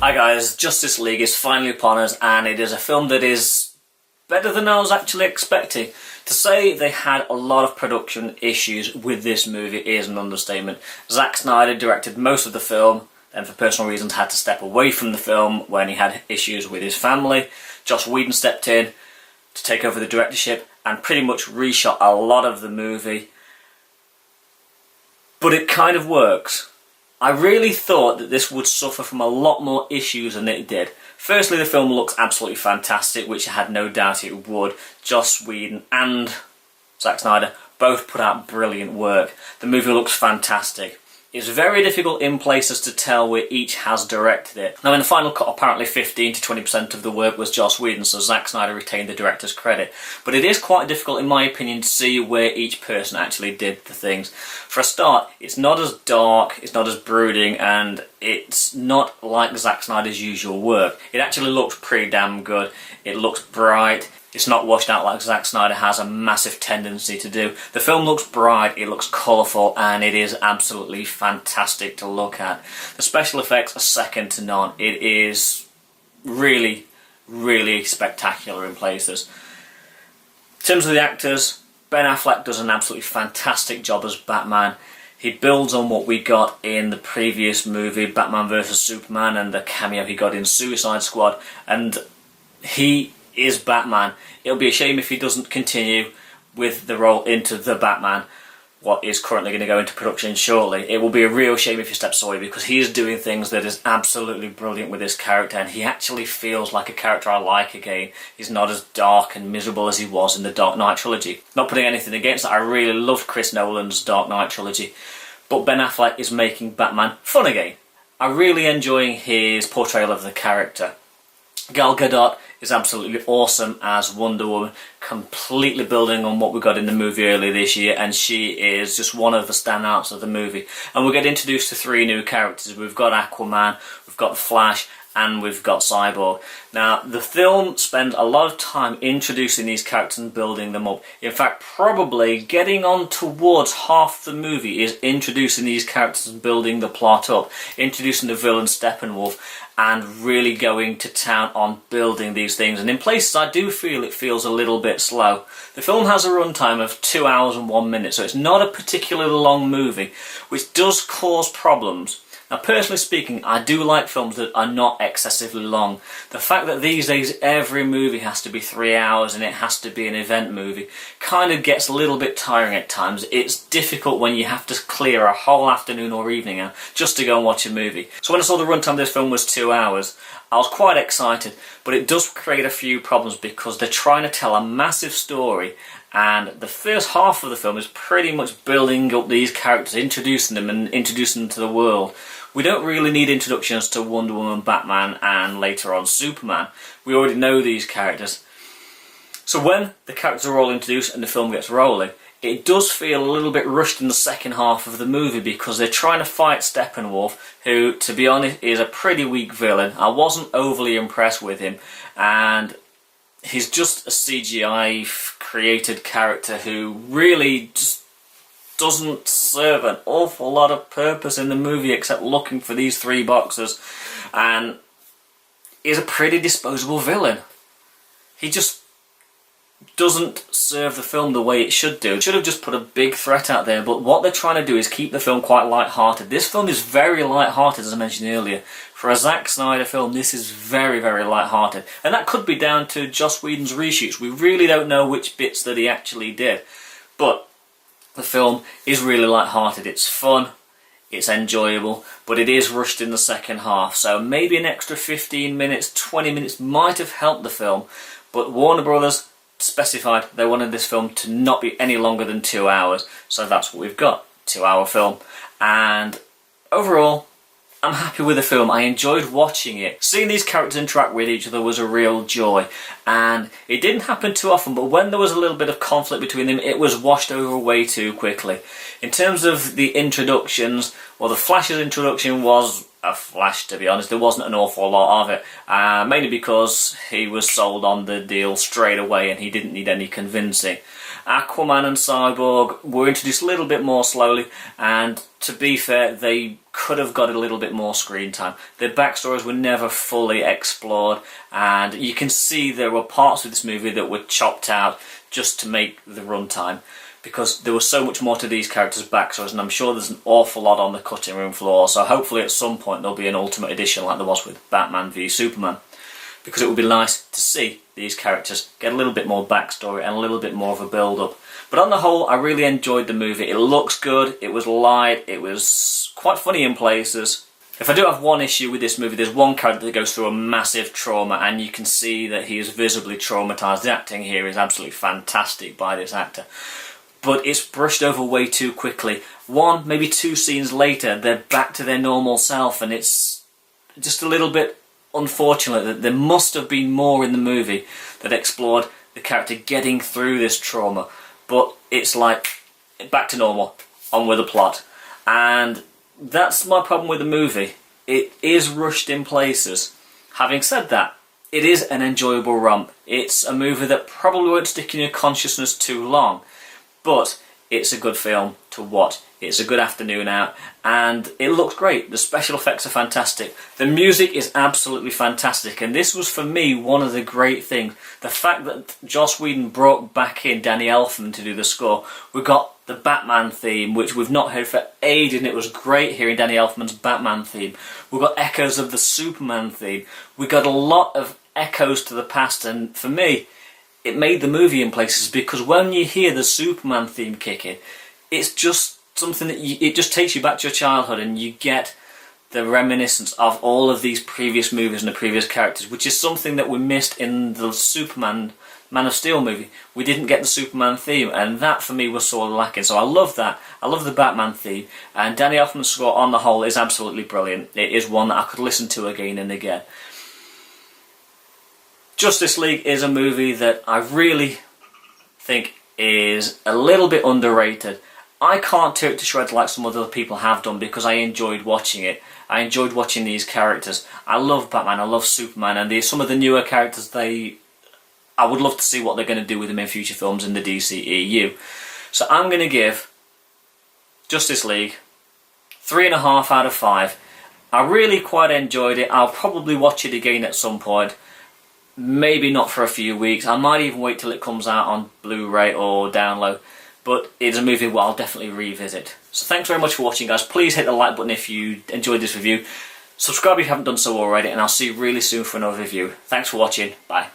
Hi guys, Justice League is finally upon us, and it is a film that is better than I was actually expecting. To say they had a lot of production issues with this movie is an understatement. Zack Snyder directed most of the film, and for personal reasons had to step away from the film when he had issues with his family. Joss Whedon stepped in to take over the directorship and pretty much reshot a lot of the movie. But it kind of works. I really thought that this would suffer from a lot more issues than it did. Firstly, the film looks absolutely fantastic, which I had no doubt it would. Joss Whedon and Zack Snyder both put out brilliant work. The movie looks fantastic. It's very difficult in places to tell where each has directed it. Now in the final cut, apparently 15 to 20% of the work was Joss Whedon, so Zack Snyder retained the director's credit. But it is quite difficult, in my opinion, to see where each person actually did the things. For a start, it's not as dark, it's not as brooding, and it's not like Zack Snyder's usual work. It actually looks pretty damn good. It looks bright. It's not washed out like Zack Snyder has a massive tendency to do. The film looks bright, it looks colourful, and it is absolutely fantastic to look at. The special effects are second to none. It is really, really spectacular in places. In terms of the actors, Ben Affleck does an absolutely fantastic job as Batman. He builds on what we got in the previous movie, Batman vs Superman, and the cameo he got in Suicide Squad, and he is Batman. It'll be a shame if he doesn't continue with the role into The Batman, what is currently going to go into production shortly. It will be a real shame if he steps away, because he is doing things that is absolutely brilliant with this character, and he actually feels like a character I like again. He's not as dark and miserable as he was in the Dark Knight trilogy. Not putting anything against that, I really loved Chris Nolan's Dark Knight trilogy, but Ben Affleck is making Batman fun again. I'm really enjoying his portrayal of the character. Gal Gadot is absolutely awesome as Wonder Woman, completely building on what we got in the movie earlier this year, and she is just one of the standouts of the movie. And we get introduced to three new characters. We've got Aquaman, we've got the Flash, and we've got Cyborg. Now, the film spends a lot of time introducing these characters and building them up. In fact, probably getting on towards half the movie is introducing these characters and building the plot up, introducing the villain Steppenwolf, and really going to town on building these things. And in places I do feel it feels a little bit slow. The film has a runtime of 2 hours and 1 minute, so it's not a particularly long movie, which does cause problems. Now, personally speaking, I do like films that are not excessively long. The fact that these days every movie has to be 3 hours and it has to be an event movie kind of gets a little bit tiring at times. It's difficult when you have to clear a whole afternoon or evening out just to go and watch a movie. So when I saw the runtime of this film was 2 hours, I was quite excited, but it does create a few problems because they're trying to tell a massive story, and the first half of the film is pretty much building up these characters, introducing them and introducing them to the world. We don't really need introductions to Wonder Woman, Batman, and later on Superman. We already know these characters. So when the characters are all introduced and the film gets rolling, it does feel a little bit rushed in the second half of the movie because they're trying to fight Steppenwolf, who, to be honest, is a pretty weak villain. I wasn't overly impressed with him, and he's just a CGI created character who really just doesn't serve an awful lot of purpose in the movie except looking for these three boxes, and is a pretty disposable villain. He just doesn't serve the film the way it should do. It should have just put a big threat out there, but what they're trying to do is keep the film quite light-hearted. This film is very light-hearted, as I mentioned earlier. For a Zack Snyder film, this is very, very light-hearted. And that could be down to Joss Whedon's reshoots. We really don't know which bits that he actually did. But the film is really light-hearted. It's fun, it's enjoyable, but it is rushed in the second half. So maybe an extra 15 minutes, 20 minutes might have helped the film, but Warner Brothers specified they wanted this film to not be any longer than 2 hours, so that's what we've got, 2 hour film. And overall, I'm happy with the film. I enjoyed watching it. Seeing these characters interact with each other was a real joy, and it didn't happen too often, but when there was a little bit of conflict between them, it was washed over way too quickly. In terms of the introductions, well, the Flash's introduction was a flash, to be honest. There wasn't an awful lot of it, mainly because he was sold on the deal straight away and he didn't need any convincing. Aquaman and Cyborg were introduced a little bit more slowly, and to be fair, they could have got a little bit more screen time. Their backstories were never fully explored, and you can see there were parts of this movie that were chopped out just to make the runtime, because there was so much more to these characters' backstories, and I'm sure there's an awful lot on the cutting room floor, so hopefully at some point there'll be an Ultimate Edition like there was with Batman v Superman, because it would be nice to see these characters get a little bit more backstory and a little bit more of a build-up. But on the whole, I really enjoyed the movie. It looks good, it was light, it was quite funny in places. If I do have one issue with this movie, there's one character that goes through a massive trauma, and you can see that he is visibly traumatised. The acting here is absolutely fantastic by this actor. But it's brushed over way too quickly. One, maybe two scenes later, they're back to their normal self, and it's just a little bit unfortunate that there must have been more in the movie that explored the character getting through this trauma. But it's like, back to normal, on with the plot. And that's my problem with the movie. It is rushed in places. Having said that, it is an enjoyable romp. It's a movie that probably won't stick in your consciousness too long, but it's a good film to watch. It's a good afternoon out, and it looks great. The special effects are fantastic. The music is absolutely fantastic, and this was for me one of the great things. The fact that Joss Whedon brought back in Danny Elfman to do the score. We got the Batman theme, which we've not heard for ages, and it was great hearing Danny Elfman's Batman theme. We got echoes of the Superman theme. We got a lot of echoes to the past, and for me, it made the movie in places, because when you hear the Superman theme kick in, it's just something that it just takes you back to your childhood, and you get the reminiscence of all of these previous movies and the previous characters, which is something that we missed in the Superman Man of Steel movie. We didn't get the Superman theme, and that for me was sort of lacking. So I love that. I love the Batman theme, and Danny Elfman's score on the whole is absolutely brilliant. It is one that I could listen to again and again. Justice League is a movie that I really think is a little bit underrated. I can't tear it to shreds like some other people have done, because I enjoyed watching it. I enjoyed watching these characters. I love Batman, I love Superman, and some of the newer characters, I would love to see what they're going to do with them in future films in the DCEU. So I'm going to give Justice League 3.5 out of 5. I really quite enjoyed it. I'll probably watch it again at some point. Maybe not for a few weeks. I might even wait till it comes out on Blu-ray or download. But it's a movie where I'll definitely revisit. So thanks very much for watching, guys. Please hit the like button if you enjoyed this review. Subscribe if you haven't done so already, and I'll see you really soon for another review. Thanks for watching. Bye.